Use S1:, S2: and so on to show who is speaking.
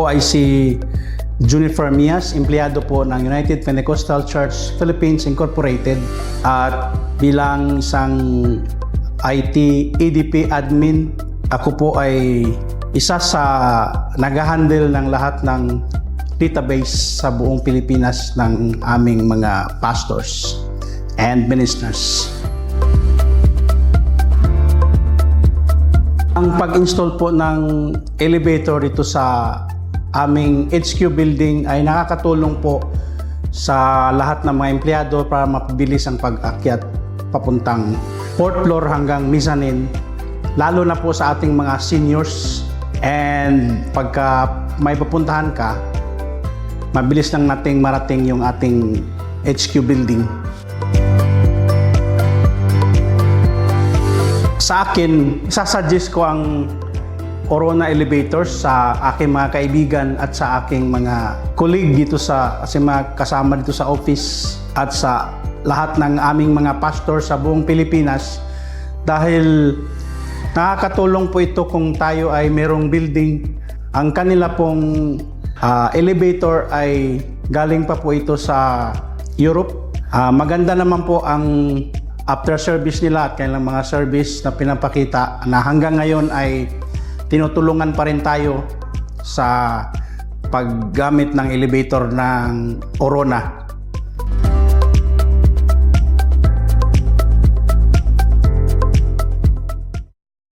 S1: po ay si Junifer Mias, empleyado po ng United Pentecostal Church Philippines Incorporated at bilang isang IT EDP admin, ako po ay isa sa nag-handle ng lahat ng database sa buong Pilipinas ng aming mga pastors and ministers. Ang pag-install po ng elevator dito sa aming HQ building ay nakakatulong po sa lahat ng mga empleyado para mapabilis ang pag-akyat papuntang 4th floor hanggang mezzanine, lalo na po sa ating mga seniors. And pagka may pupuntahan ka, mabilis lang nating marating yung ating HQ building. Sa akin, isasuggest ko ang Orona Elevators sa aking mga kaibigan at sa aking mga colleague dito sa mga kasama dito sa office at sa lahat ng aming mga pastor sa buong Pilipinas, dahil nakakatulong po ito kung tayo ay merong building. Ang kanila pong elevator ay galing pa po ito sa Europe. Maganda naman po ang after service nila at kanilang mga service na pinapakita na hanggang ngayon ay tinutulungan pa rin tayo sa paggamit ng elevator ng Orona.